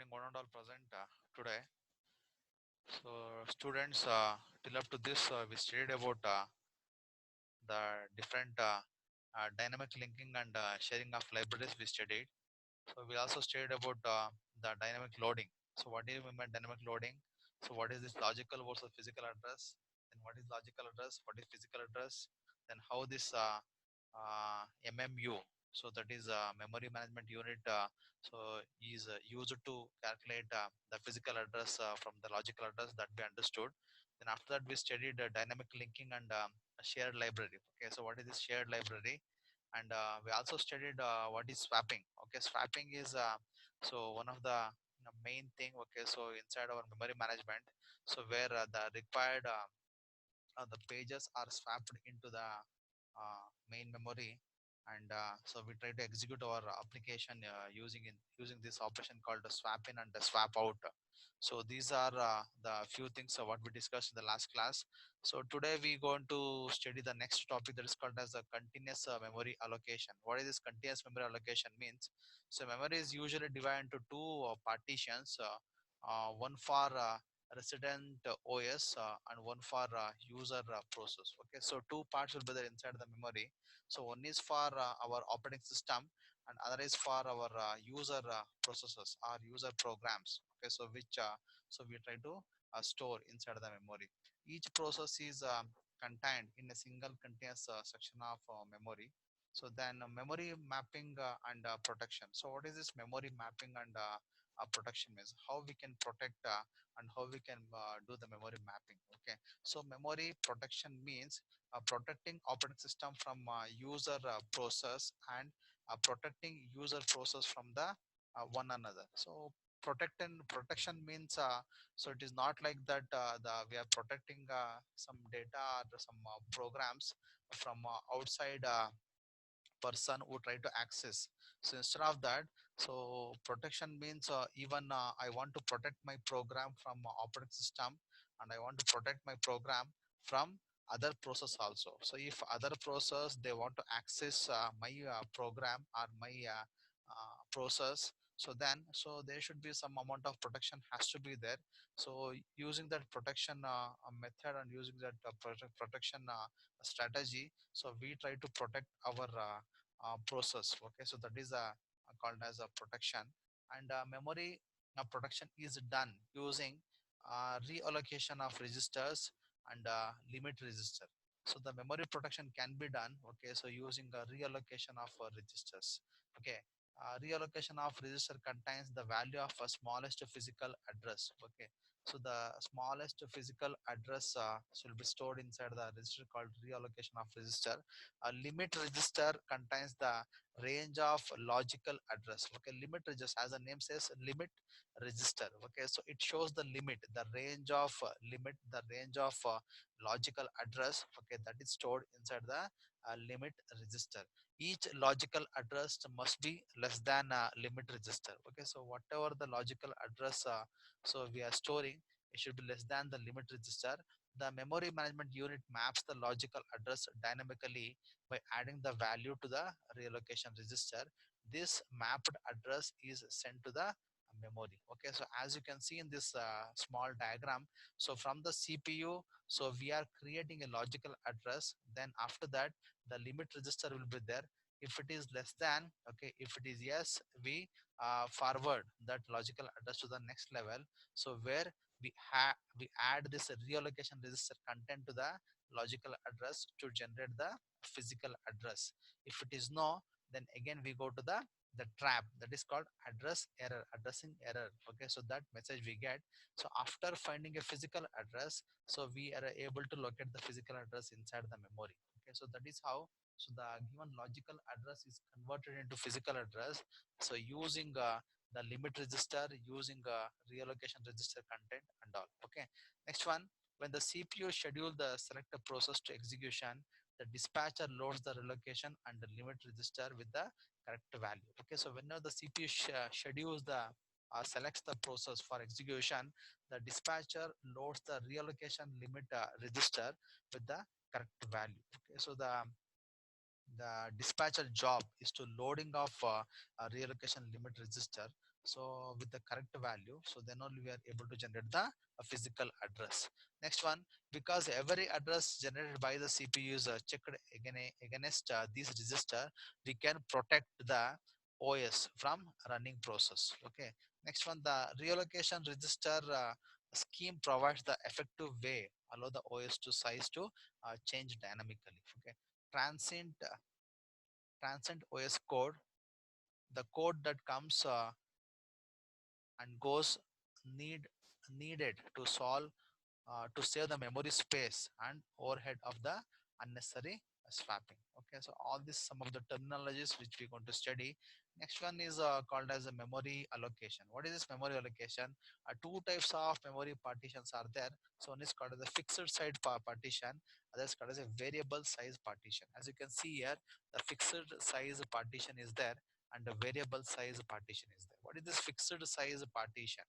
evening, one and all present today. So, students, till up to this, we studied about the different dynamic linking and sharing of libraries. We studied. So, we also studied about the dynamic loading. So, what do you mean by dynamic loading? So, what is this logical versus physical address? Then, what is logical address? What is physical address? Then, how this MMU, so that is memory management unit, so is used to calculate the physical address from the logical address that we understood. Then after that we studied dynamic linking and a shared library. Okay, so what is this shared library? And we also studied what is swapping. Okay, swapping is so one of the main thing. Okay, so inside our memory management, so where the required the pages are swapped into the main memory, and so we try to execute our application using this operation called the swap in and the swap out. So these are the few things what we discussed in the last class. So today we going to study the next topic that is called as a continuous memory allocation. What is this continuous memory allocation means? So memory is usually divided into two partitions, one for resident OS and one for user process. Okay, so two parts will be there inside the memory. So one is for our operating system, and other is for our user processes or user programs. Okay, so which so we try to store inside the memory. Each process is contained in a single continuous section of memory. So then memory mapping and protection. So what is this memory mapping and protection means? How we can protect and how we can do the memory mapping. Okay, so memory protection means protecting operating system from user process and protecting user process from the one another. So protection means so it is not like that the we are protecting some data or some programs from outside person who try to access. So instead of that, so protection means even I want to protect my program from operating system, and I want to protect my program from other process also. So if other process they want to access my program or my process, so then so there should be some amount of protection has to be there. So using that protection method and using that protection strategy, so we try to protect our process. Okay, so that is called as a protection. And memory protection is done using reallocation of registers and limit register. So the memory protection can be done, okay, so using a reallocation of registers. Okay, reallocation of register contains the value of a smallest physical address. Okay, so the smallest physical address should be stored inside the register called reallocation of register. A limit register contains the range of logical address. Okay, limit register, as the name says, limit register. Okay, so it shows the limit, the range of limit, the range of logical address. Okay, that is stored inside the limit register. Each logical address must be less than limit register. Okay, so whatever the logical address so we are storing, it should be less than the limit register. The memory management unit maps the logical address dynamically by adding the value to the reallocation register. This mapped address is sent to the memory. Okay, so as you can see in this small diagram, so from the CPU, so we are creating a logical address. Then after that, the limit register will be there. If it is less than, okay, if it is yes, we forward that logical address to the next level. So where we add this reallocation register content to the logical address to generate the physical address. If it is no, then again we go to the trap that is called address error, addressing error. Okay, so that message we get. So after finding a physical address, so we are able to locate the physical address inside the memory. Okay, so that is how so the given logical address is converted into physical address. So using the limit register, using reallocation register content and all. Okay, next one, when the CPU schedule the selected process to execution, the dispatcher loads the relocation and the limit register with the correct value. Okay, so whenever the CPU schedules the selects the process for execution, the dispatcher loads the reallocation limit register with the correct value. Okay, so the the dispatcher job is to loading of a reallocation limit register, so with the correct value, so then only we are able to generate the physical address. Next one, because every address generated by the CPU is checked against this register, we can protect the OS from running process. Okay. Next one, the reallocation register scheme provides the effective way allow the OS to size to change dynamically. Okay. Transient transient OS code, the code that comes and goes need needed to solve to save the memory space and overhead of the unnecessary swapping. Okay, so all this some of the terminologies which we're going to study. Next one is called as a memory allocation. What is this memory allocation? Two types of memory partitions are there. So one is called as a fixed side partition, other is called as a variable size partition. As you can see here, the fixed size partition is there and the variable size partition is there. What is this fixed size partition?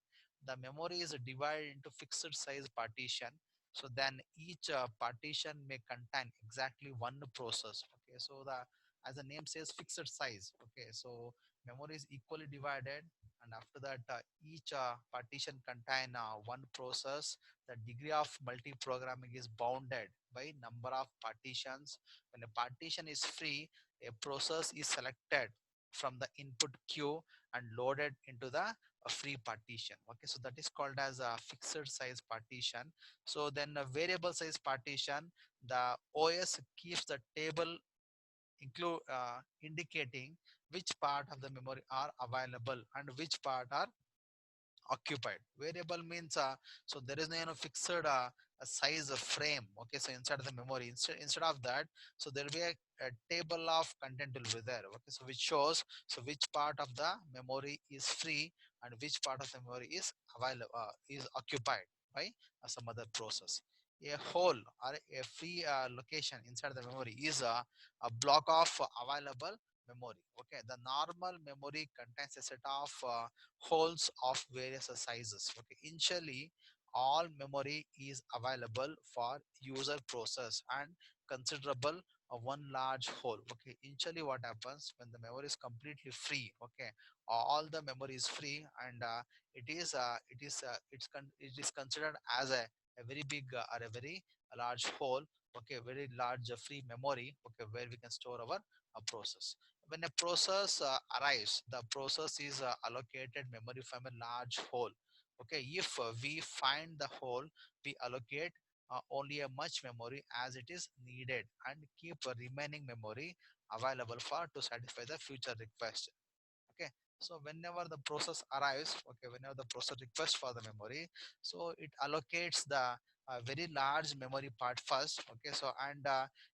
The memory is divided into fixed size partition, so then each partition may contain exactly one process. Okay, so the as the name says fixed size. Okay, so memory is equally divided, and after that each partition contain one process. The degree of multi-programming is bounded by number of partitions. When a partition is free, a process is selected from the input queue and loaded into the a free partition. Okay, so that is called as a fixed size partition. So then a variable size partition, the OS keeps the table include indicating which part of the memory are available and which part are occupied. Variable means so there is no fixed a size of frame. Okay, so inside of the memory, instead of that, so there will be a table of content will be there. Okay, so which shows so which part of the memory is free and which part of the memory is available is occupied by some other process. A whole or a free location inside the memory is a block of available memory. Okay, the normal memory contains a set of holes of various sizes. Okay, initially all memory is available for user process and considerable one large hole. Okay, initially what happens when the memory is completely free? Okay, all the memory is free, and it is considered as a very big or a very large hole. Okay, very large free memory. Okay, where we can store our process. When a process arrives, the process is allocated memory from a large hole. Okay, if we find the hole, we allocate only a much memory as it is needed and keep a remaining memory available for to satisfy the future request. Okay, so whenever the process arrives, okay, whenever the process requests for the memory, so it allocates the very large memory part first. Okay, so and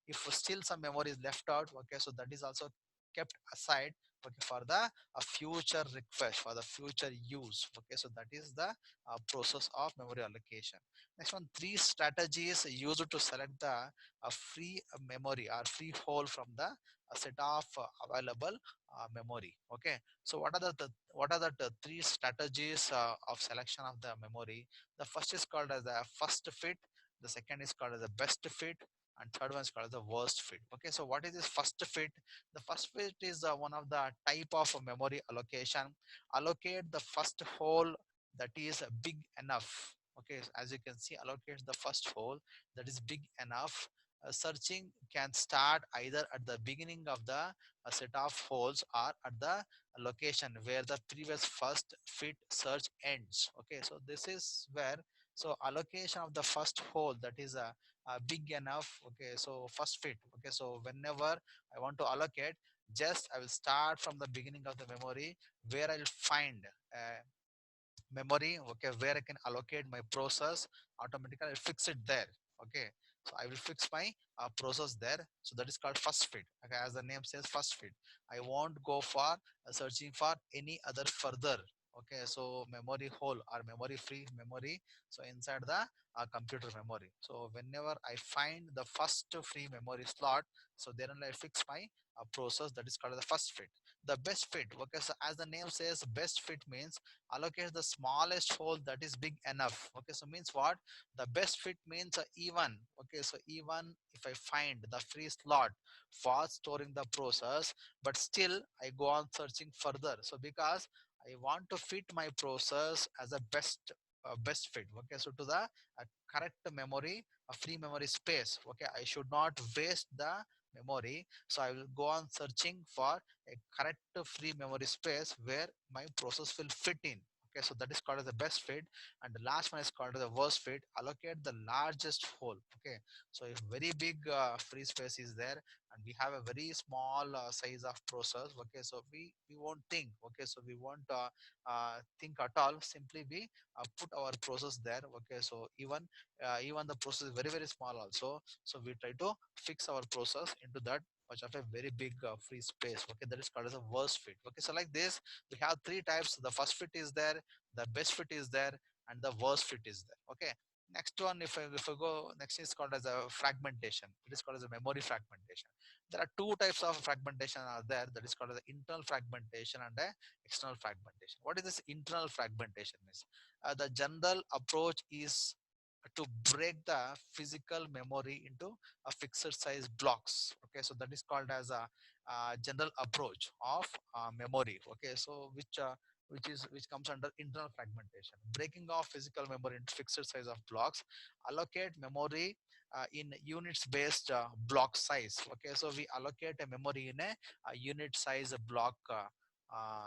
if still some memory is left out, okay, so that is also kept aside, okay, for the future request, for the future use. Okay, so that is the process of memory allocation. Next one, three strategies used to select the free memory or free hole from the set of available memory. Okay, so what are the three strategies of selection of the memory? The first is called as the first fit, the second is called as the best fit, and third one is called as the worst fit. Okay, so what is this first fit? The first fit is one of the type of memory allocation. Allocate the first hole that is big enough. Okay, so as you can see, allocate the first hole that is big enough. Searching can start either at the beginning of the set of holes or at the location where the previous first fit search ends. Okay, so this is where so allocation of the first hole that is big enough. Okay, so first fit. Okay, so whenever I want to allocate, just I will start from the beginning of the memory where I'll find memory. Okay, where I can allocate my process automatically. I'll fix it there. Okay, so I will fix my process there, so that is called first fit. Okay, as the name says, first fit. I won't go for searching for any other further. Okay, so memory hole or memory free memory, so inside the computer memory, so whenever I find the first free memory slot, so then I fix my process, that is called the first fit. the best fit. Okay, so as the name says, best fit means allocate the smallest hole that is big enough. Okay, so means what? The best fit means even. Okay, so even if I find the free slot for storing the process, but still I go on searching further. So because I want to fit my process as a best fit. Okay, so to the correct memory, a free memory space. Okay, I should not waste the memory, so I will go on searching for a correct free memory space where my process will fit in. Okay, so that is called as the best fit, and the last one is called as the worst fit. Allocate the largest hole. Okay, so if very big free space is there and we have a very small size of process, okay, so we won't think. Okay, so we won't think at all. Simply we put our process there. Okay, so even the process is very small also, so we try to fix our process into that much of a very big free space. Okay, that is called as a worst fit. Okay, so like this we have three types. The first fit is there, the best fit is there, and the worst fit is there. Okay, next one, if I go next, is called as a fragmentation. It is called as a memory fragmentation. There are two types of fragmentation are there. That is called as internal fragmentation and a external fragmentation. What is this internal fragmentation means? The general approach is to break the physical memory into a fixed size blocks. Okay, so that is called as a general approach of memory. Okay, so which comes under internal fragmentation, breaking of physical memory into fixed size of blocks. Allocate memory in units based block size. Okay, so we allocate a memory in a unit size block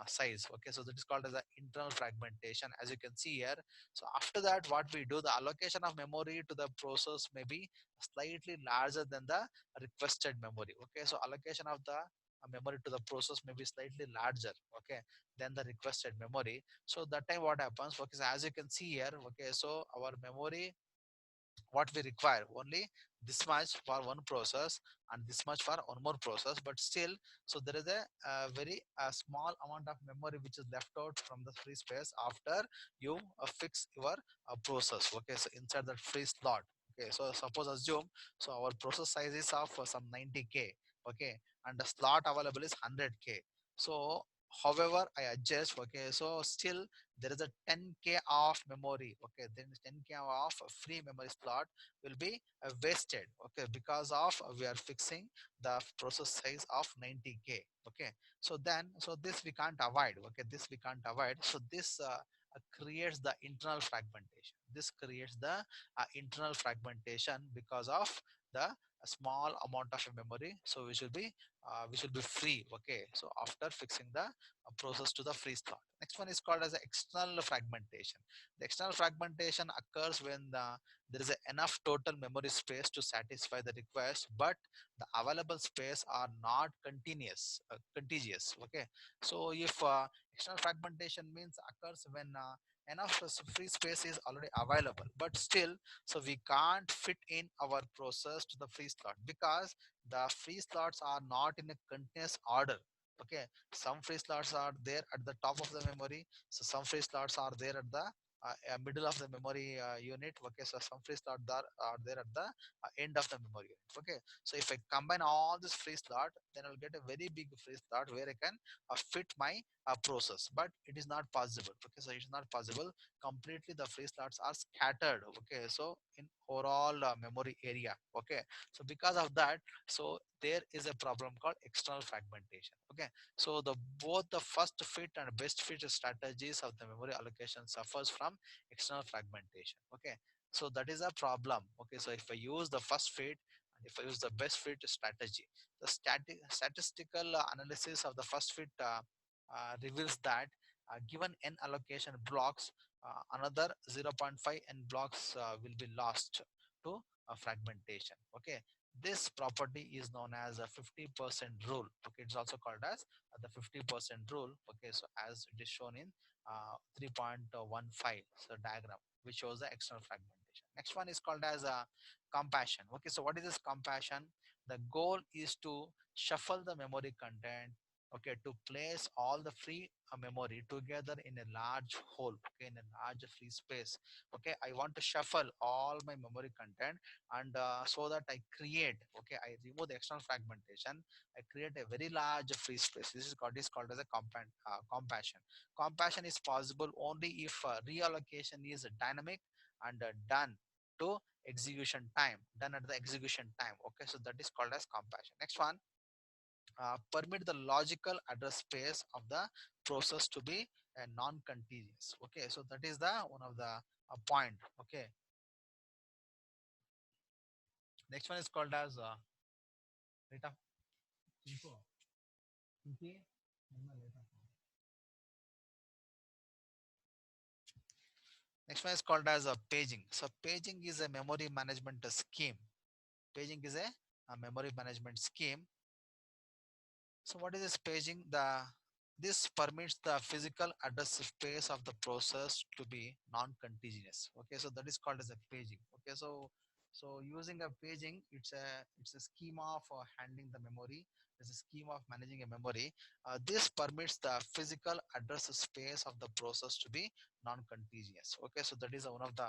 size. Okay, so that is called as a internal fragmentation, as you can see here. So after that, what we do, the allocation of memory to the process may be slightly larger than the requested memory. Okay, so allocation of the memory to the process may be slightly larger, okay, than the requested memory. So that time what happens? Okay, so as you can see here, okay, so our memory, what we require only this much for one process and this much for one more process, but still, so there is a very small amount of memory which is left out from the free space after you fix your process. Okay, so inside that free slot. Okay, so suppose assume, so our process size is of some 90K. Okay, and the slot available is 100K. So however I adjust, okay, so still there is a 10K of memory. Okay, then 10K of free memory slot will be wasted. Okay, because of we are fixing the process size of 90K. Okay, so then, so this we can't avoid. Okay, this we can't avoid. So this creates the internal fragmentation. This creates the internal fragmentation because of the small amount of memory. So we should be free. Okay, so after fixing the process to the free slot. Next one is called as the external fragmentation. The external fragmentation occurs when there is enough total memory space to satisfy the request, but the available space are not contiguous. Okay, so if external fragmentation means occurs when enough free space is already available, but still, so we can't fit in our process to the free slot because the free slots are not in a continuous order. Okay, some free slots are there at the top of the memory, so some free slots are there at the middle of the memory unit. Okay, so some free slots are there at the end of the memory unit. Okay, so if I combine all this free slot, then I'll get a very big free slot where I can fit my process, but it is not possible. Okay, so it's not possible completely. The free slots are scattered. Okay, so in overall memory area. Okay, so because of that, so there is a problem called external fragmentation. Okay, so the both the first fit and best fit strategies of the memory allocation suffers from external fragmentation. Okay, so that is a problem. Okay, so if I use the first fit and if I use the best fit strategy, the statistical analysis of the first fit reveals that given n allocation blocks, another zero point 0.5 n blocks will be lost to fragmentation. Okay, this property is known as a 50% rule. Okay, it's also called as the 50% rule. Okay, so as it is shown in 3.15, so diagram which shows the external fragmentation. Next one is called as a compassion. Okay, so what is this compassion? The goal is to shuffle the memory content okay, to place all the free memory together in a large hole, okay, in a large free space. Okay, I want to shuffle all my memory content, and so that I create, okay, I remove the external fragmentation, I create a very large free space. This is what is called as a compassion. Compassion is possible only if reallocation is dynamic and done to execution time, done at the execution time. Okay, so that is called as compassion. Next one, permit the logical address space of the process to be non-contiguous. Okay, so that is the one of the point. Okay, next one is called as rate of info. Okay. Next one is called as paging. So paging is a memory management scheme. Paging is a memory management scheme. So what is this paging? This permits the physical address space of the process to be non-contiguous. Okay, so that is called as a paging. Okay, so using a paging, it's a scheme of handling the memory. It's a scheme of managing a memory. This permits the physical address space of the process to be non-contiguous. Okay, so that is one of the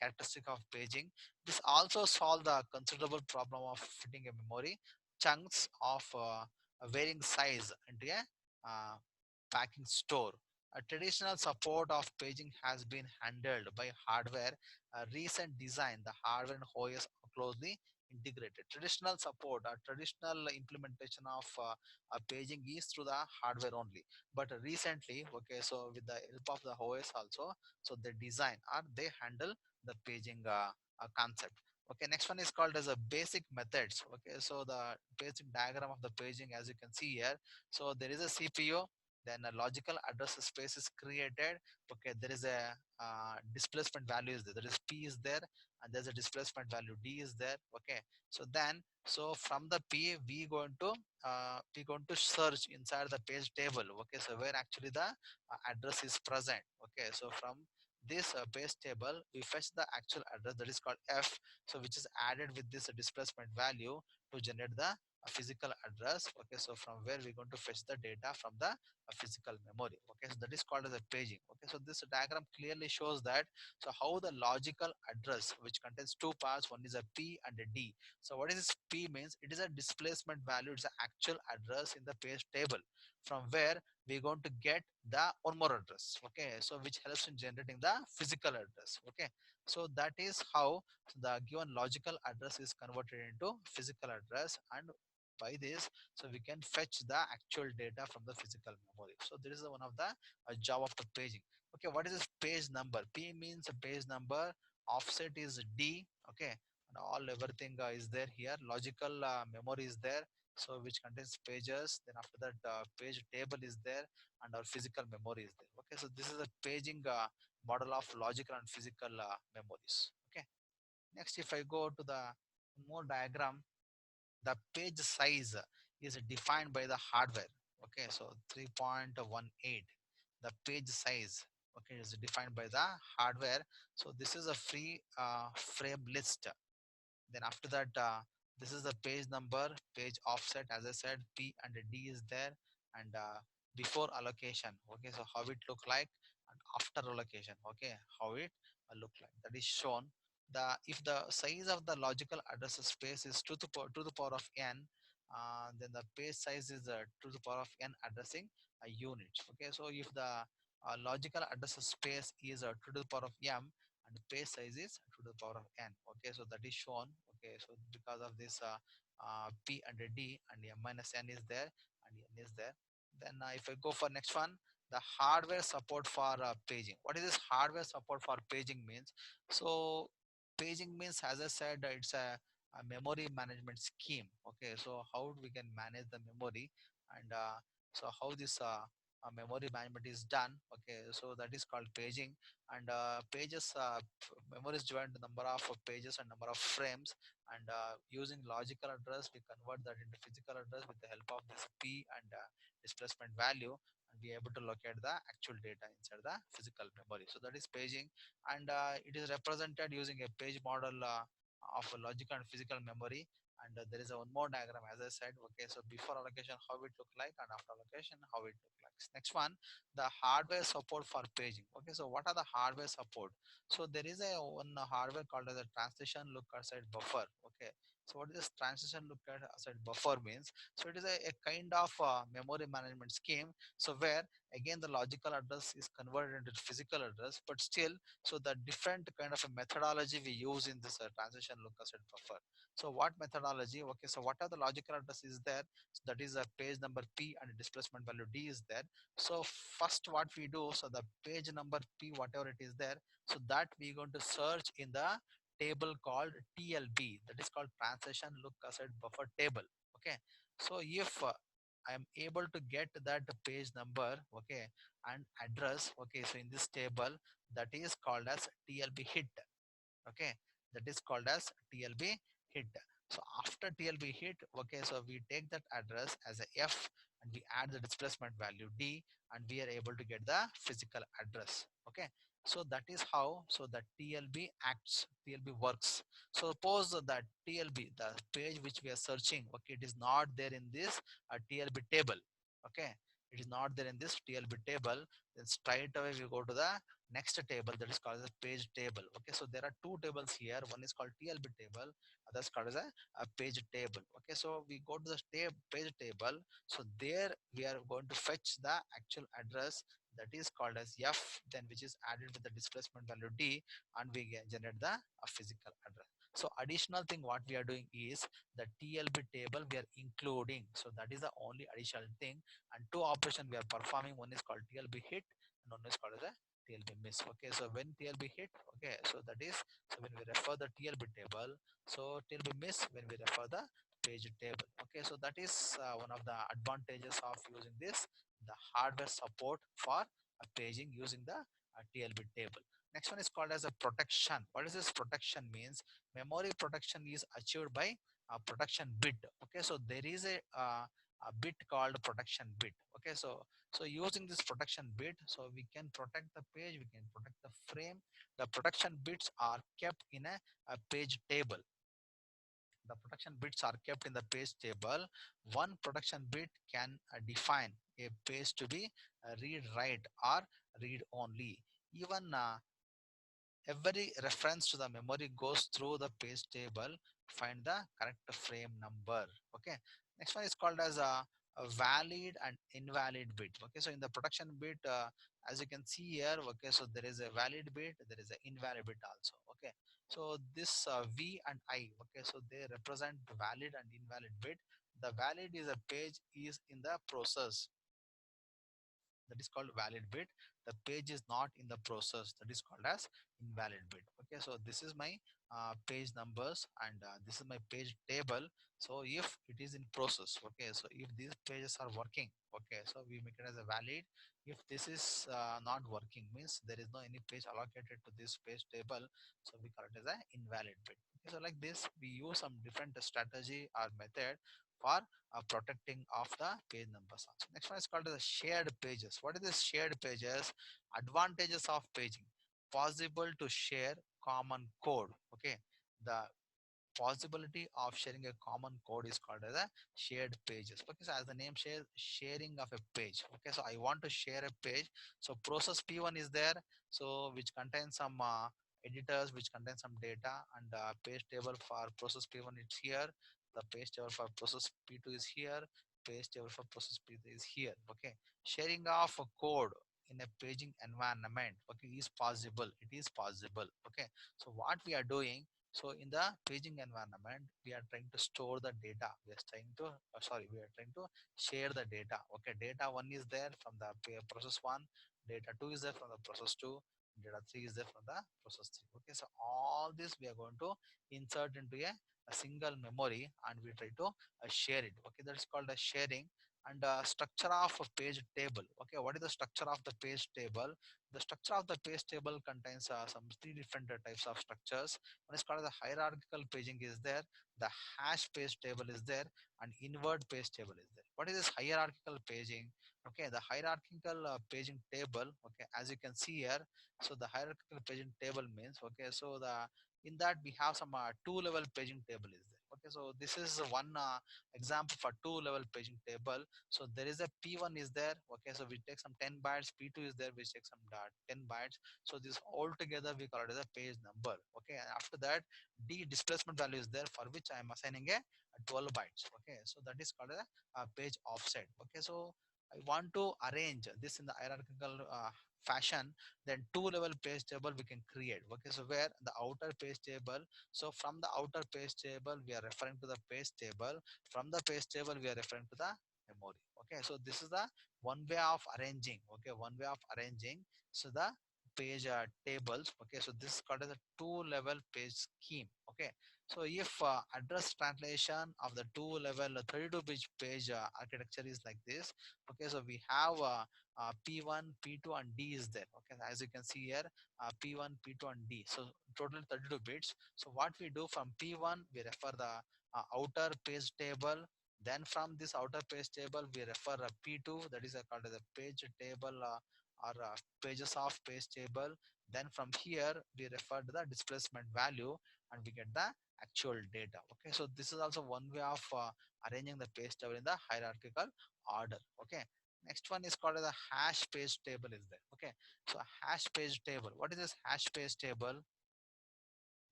characteristic of paging. This also solve the considerable problem of fitting a memory chunks of a varying size into a packing store. A traditional support of paging has been handled by hardware. A recent design, the hardware and OS are closely integrated. Traditional support, a traditional implementation of paging is through the hardware only. But recently, okay, so with the help of the OS also, so they design or they handle the paging concept. Okay, next one is called as a basic methods. Okay, so the basic diagram of the paging, as you can see here. So there is a CPU, then a logical address space is created. Okay, there is a displacement value is there. There is P is there, and there's a displacement value D is there. Okay, so then so from the P we going to search inside the page table. Okay, so where actually the address is present. Okay, so from this base table we fetch the actual address, that is called F, so which is added with this displacement value to generate the physical address. Okay, so from where we're going to fetch the data from the physical memory. Okay, so that is called as a paging. Okay, so this diagram clearly shows that so how the logical address, which contains two parts, one is a P and a D. So what is this P means? It is a displacement value, it's the actual address in the page table from where we're going to get the one more address. Okay, so which helps in generating the physical address. Okay, so that is how the given logical address is converted into physical address, and by this so we can fetch the actual data from the physical memory. So this is one of the job of the paging. Okay, what is this page number? P means a page number, offset is D. Okay, and all everything is there here. Logical memory is there, so which contains pages. Then after that page table is there, and our physical memory is there. Okay, so this is a paging model of logical and physical memories. Okay, next if I go to the more diagram, the page size is defined by the hardware. Okay, so 3.18, the page size, okay, is defined by the hardware. So this is a free frame list. Then after that this is the page number, page offset, as I said, P and D is there, and before allocation. Okay, so how it look like, and after allocation, okay, how it look like, that is shown. The if the size of the logical address space is to the power of n, then the page size is to the power of n addressing units. Okay, so if the logical address space is to the power of m, and the page size is to the power of n. Okay, so that is shown. Okay, so because of this P and D, and m minus n is there, and n is there. Then if I go for next one, the hardware support for paging. What is this hardware support for paging means? So paging means, as I said, it's a memory management scheme. Okay, so how we can manage the memory, and so how this memory management is done. Okay, so that is called paging. And pages memory is divided into number of pages and number of frames, and using logical address we convert that into physical address with the help of this P and displacement value, and be able to locate the actual data inside the physical memory. So that is paging, and it is represented using a page model of a logical and physical memory. And there is a one more diagram, as I said. Okay, so before allocation, how it look like, and after allocation, how it look like. Next one, the hardware support for paging. Okay, so what are the hardware support? So there is a one hardware called as a transition look aside buffer. Okay, so what is this transition look aside buffer means? So it is a kind of memory management scheme. So where again the logical address is converted into physical address, but still, so the different kind of a methodology we use in this transition look aside buffer. So what methodology? Okay, so what are the logical address is there? So that is a page number P and displacement value D is there. So first what we do, so the page number P, whatever it is there, so that we're going to search in the table called TLB, that is called transition look aside buffer table. Okay, so if I am able to get that page number, okay, and address, okay, so in this table, that is called as TLB hit. Okay, that is called as TLB hit. So after TLB hit, okay, so we take that address as a F and we add the displacement value D, and we are able to get the physical address. Okay, so that is how, so the TLB acts, TLB works. So suppose that TLB, the page which we are searching, okay, it is not there in this TLB table. Okay, it is not there in this TLB table. Then straight away we go to the next table, that is called as a page table. Okay, so there are two tables here. One is called TLB table, others called as a page table. Okay, so we go to the page table. So there we are going to fetch the actual address, that is called as F, then which is added with the displacement value D, and we generate the physical address. So additional thing what we are doing is the TLB table we are including. So that is the only additional thing, and two operations we are performing. One is called TLB hit and one is called as a TLB miss. Okay, so when TLB hit, okay, so that is, so when we refer the TLB table, so TLB miss when we refer the page table. Okay, so that is one of the advantages of using this, the hardware support for paging using the TLB table. Next one is called as a protection. What is this protection means? Memory protection is achieved by a protection bit. Okay, so there is a bit called protection bit. Okay, so using this protection bit, so we can protect the page, we can protect the frame. The protection bits are kept in a page table. The protection bits are kept in the page table. One protection bit can define a page to be read write or read only. Even every reference to the memory goes through the page table, find the correct frame number. Okay, next one is called as a valid and invalid bit. Okay, so in the protection bit, as you can see here, okay, so there is a valid bit, there is an invalid bit also. Okay, so this V and I, okay, so they represent valid and invalid bit. The valid is a page is in the process, that is called valid bit. The page is not in the process, that is called as invalid bit. Okay, so this is my page numbers, and this is my page table. So if it is in process, okay, so if these pages are working, okay, so we make it as a valid. If this is not working, means there is no any page allocated to this page table, so we call it as an invalid bit. Okay, so like this we use some different strategy or method for protecting of the page numbers also. Next one is called the shared pages. What is this shared pages? Advantages of paging: possible to share common code. Okay, the possibility of sharing a common code is called as a shared pages. Okay, so as the name says, sharing of a page. Okay, so I want to share a page. So process P1 is there, so which contains some editors, which contains some data, and page table for process P1 is here. The page table for process P2 is here. Page table for process P3 is here. Okay, sharing of a code in a paging environment, okay, is possible. It is possible. Okay, so what we are doing, so in the paging environment, we are trying to store the data. We are trying to, we are trying to share the data. Okay, data one is there from the process one, data two is there from the process two, data three is there from the process three. Okay, so all this we are going to insert into a single memory, and we try to share it. Okay, that's called a sharing. And structure of a page table. Okay, what is the structure of the page table? The structure of the page table contains some three different types of structures. One is called the hierarchical paging is there, the hash page table is there, and invert page table is there. What is this hierarchical paging? Okay, the hierarchical paging table, okay, as you can see here, so the hierarchical paging table means, okay, so the in that we have some two level paging table is there. Okay, so this is one example for two level paging table. So there is a P1 is there. Okay, so we take some 10 bytes. P2 is there, we take some 10 bytes. So this all together we call it as a page number. Okay, and after that D displacement value is there, for which I am assigning a 12 bytes. Okay, so that is called a page offset. Okay, so I want to arrange this in the hierarchical fashion. Then two level page table we can create. Okay, so where the outer page table, so from the outer page table we are referring to the page table, from the page table we are referring to the memory. Okay, so this is the one way of arranging. Okay, one way of arranging, so the page tables. Okay, so this is called as a two level page scheme. Okay, so if address translation of the two level 32 page architecture is like this. Okay, so we have P1, P2 and D is there. Okay, as you can see here, P1, P2 and D, so total 32 bits. So what we do, from P1 we refer the outer page table, then from this outer page table we refer a P2, that is called as a page table or pages of page table. Then from here we refer to the displacement value and we get the actual data. Okay, so this is also one way of arranging the page table in the hierarchical order. Okay, next one is called as a hash page table is there. Okay, so hash page table, what is this hash page table?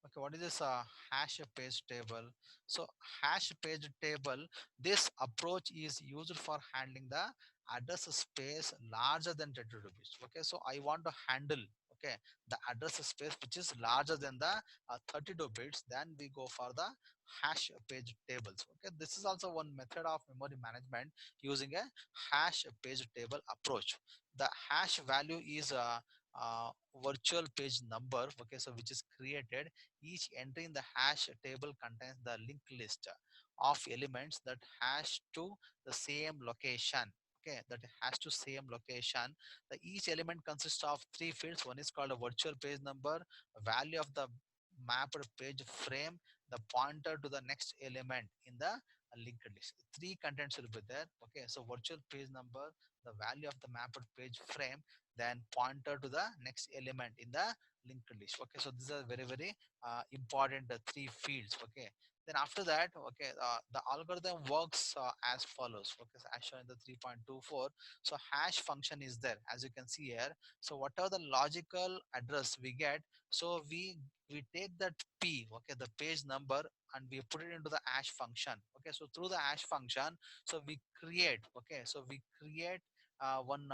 Okay, what is this hash page table? So hash page table, this approach is used for handling the address space larger than 32 bits. Okay, so I want to handle, okay, the address space which is larger than the 32 bits. Then we go for the hash page tables. Okay, this is also one method of memory management using a hash page table approach. The hash value is uh, virtual page number. Okay, so which is created. Each entry in the hash table contains the linked list of elements that hash to the same location. Okay, that has to same location. The each element consists of three fields. One is called a virtual page number, a value of the mapped page frame, the pointer to the next element in the linked list. Three contents will be there. Okay, so virtual page number, the value of the mapped page frame, then pointer to the next element in the linked list. Okay, so these are very important three fields. Okay, then after that, okay, the algorithm works as follows. Okay, so as shown in the 3.24, so hash function is there, as you can see here. So whatever the logical address we get, so we take that p, okay, the page number, and we put it into the hash function. Okay, so through the hash function, so we create, okay, so we create one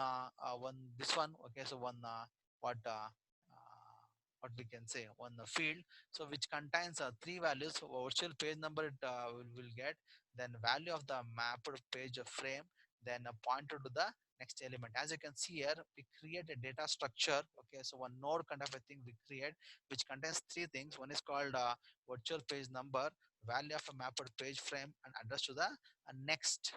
this one. Okay, so one what what we can say, one field, so which contains three values. So virtual page number it will get, then value of the mapped page frame, then a pointer to the next element. As you can see here, we create a data structure. Okay, so one node kind of a thing we create, which contains three things. One is called virtual page number, value of a mapped page frame, and address to the next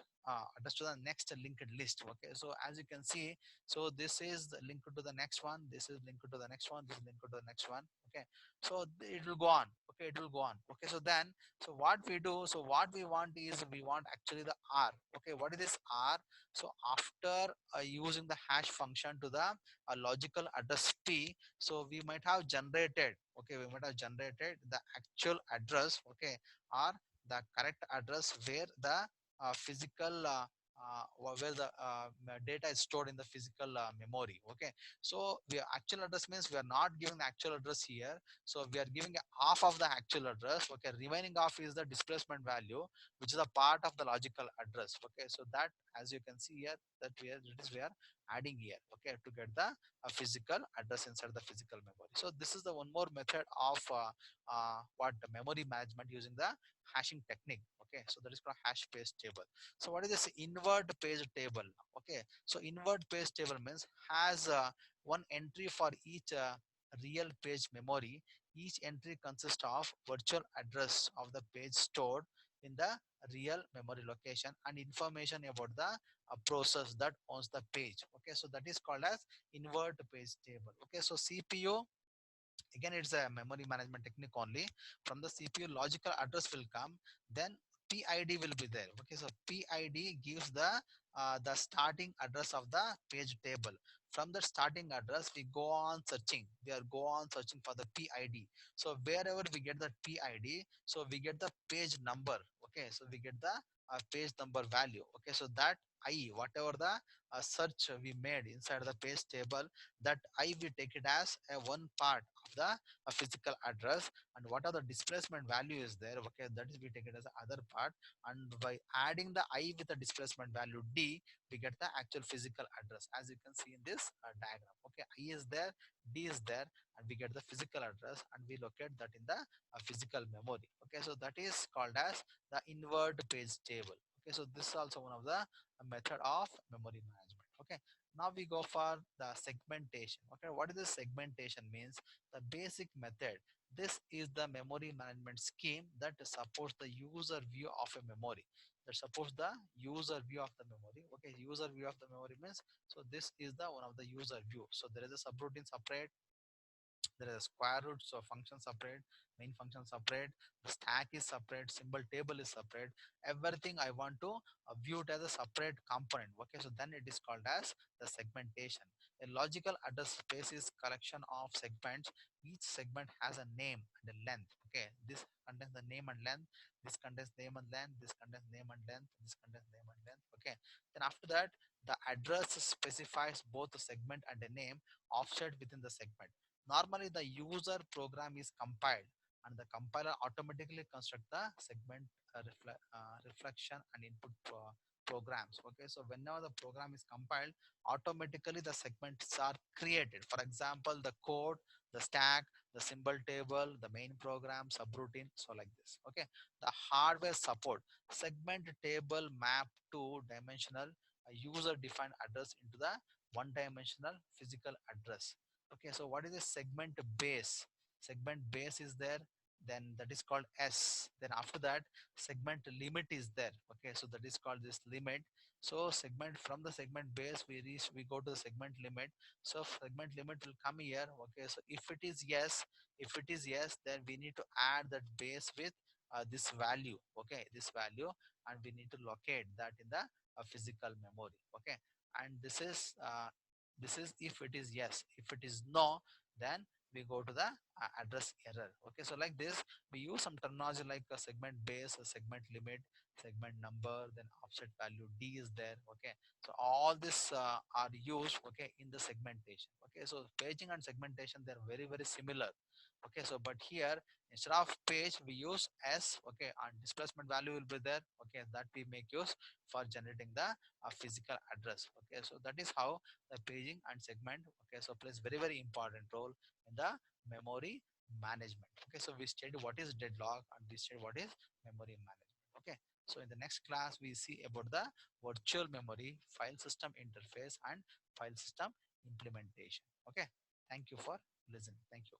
linked list. Okay, so as you can see, so this is linked to the next one, this is linked to the next one, this is linked to the next one. Okay, so it will go on. Okay, it will go on. Okay, so then, so what we do, so what we want is, we want actually the r. Okay, what is this r? So after using the hash function to the logical address p, so we might have generated, okay, we might have generated the actual address, okay, or the correct address where the physical where the data is stored in the physical memory. Okay, so we actual address means we are not giving the actual address here, so we are giving half of the actual address. Okay, remaining half is the displacement value, which is a part of the logical address. Okay, so that, as you can see here, that we are adding here, okay, to get the physical address inside the physical memory. So this is the one more method of what the memory management using the hashing technique. Okay, so that is called hash page table. So what is this invert page table? Okay, so invert page table means has one entry for each real page memory. Each entry consists of virtual address of the page stored in the real memory location and information about the process that owns the page. Okay, so that is called as invert page table. Okay, so CPU, again it's a memory management technique only. From the CPU logical address will come, then PID will be there. Okay, so PID gives the starting address of the page table. From the starting address, we go on searching. We are go on searching for the PID. So wherever we get the PID, so we get the page number. Okay, so we get the page number value. Okay, so that I, whatever the search we made inside the page table, that I we take it as a one part of the physical address, and what are the displacement value is there. Okay, that is we take it as the other part, and by adding the I with the displacement value D, we get the actual physical address, as you can see in this diagram. Okay, I is there, D is there, and we get the physical address, and we locate that in the physical memory. Okay, so that is called as the invert page table. Okay, so this is also one of the method of memory management. Okay, now we go for the segmentation. Okay, what is the segmentation means? The basic method. This is the memory management scheme that supports the user view of a memory. That supports the user view of the memory. Okay, user view of the memory means, so this is the one of the user view. So there is a subroutine separate, there is a square root, so function separate, main function separate, the stack is separate, symbol table is separate, everything I want to view it as a separate component. Okay, so then it is called as the segmentation. A logical address space is collection of segments. Each segment has a name and a length. Okay, this contains the name and length, this contains name and length, this contains name and length, this contains name and length. Okay, then after that, the address specifies both a segment and a name offset within the segment. Normally, the user program is compiled, and the compiler automatically construct the segment reflection and input programs. Okay, so whenever the program is compiled, automatically the segments are created. For example, the code, the stack, the symbol table, the main program, subroutine, so like this. Okay, the hardware support segment table map to dimensional user defined address into the one dimensional physical address. Okay, so what is a segment base? Segment base is there, then that is called S. Then after that, segment limit is there. Okay, so that is called this limit. So segment, from the segment base we reach, we go to the segment limit. So segment limit will come here. Okay, so if it is yes, then we need to add that base with this value. Okay, this value, and we need to locate that in the physical memory. Okay, and this is if it is yes. If it is no, then we go to the address error. Okay, so like this, we use some terminology like a segment base, a segment limit, segment number, then offset value D is there. Okay, so all this are used, okay, in the segmentation. Okay, so paging and segmentation, they're very very similar. Okay, so but here instead of page we use S. Okay, and displacement value will be there. Okay, that we make use for generating the physical address. Okay, so that is how the paging and segment, okay, so plays very very important role in the memory management. Okay, so we studied what is deadlock, and we studied what is memory management. Okay, so in the next class we see about the virtual memory, file system interface, and file system implementation. Okay, thank you for listening. Thank you.